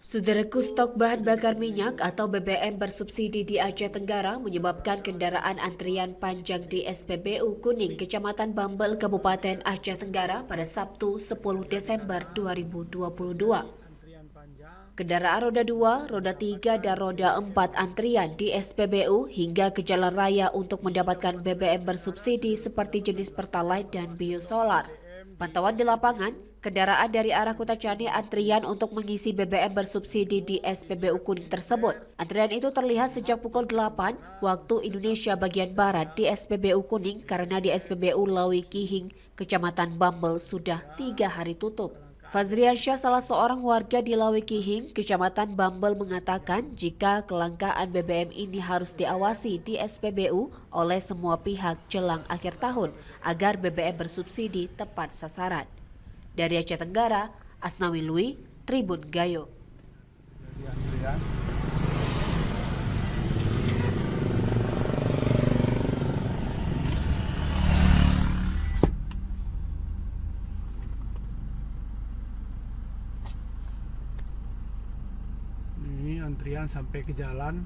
Saudaraku, stok bahan bakar minyak atau BBM bersubsidi di Aceh Tenggara menyebabkan kendaraan antrian panjang di SPBU Kuning, Kecamatan Bambel, Kabupaten Aceh Tenggara pada Sabtu 10 Desember 2022. Kendaraan roda 2, roda 3, dan roda 4 antrian di SPBU hingga ke jalan raya untuk mendapatkan BBM bersubsidi seperti jenis Pertalite dan biosolar. Pantauan di lapangan, kendaraan dari arah Kota Cane antrian untuk mengisi BBM bersubsidi di SPBU Kuning tersebut. Antrian itu terlihat sejak pukul 8 waktu Indonesia bagian Barat di SPBU Kuning karena di SPBU Lawi Kihing, Kecamatan Bambel sudah 3 hari tutup. Fazriansyah, salah seorang warga di Lawi Kihing, Kecamatan Bambel, mengatakan jika kelangkaan BBM ini harus diawasi di SPBU oleh semua pihak jelang akhir tahun agar BBM bersubsidi tepat sasaran. Dari Aceh Tenggara, Asnawi Lui, Tribun Gayo. Ini antrian sampai ke jalan,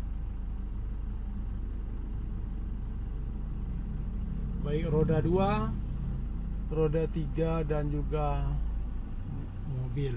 baik roda 2, roda 3 dan juga mobil.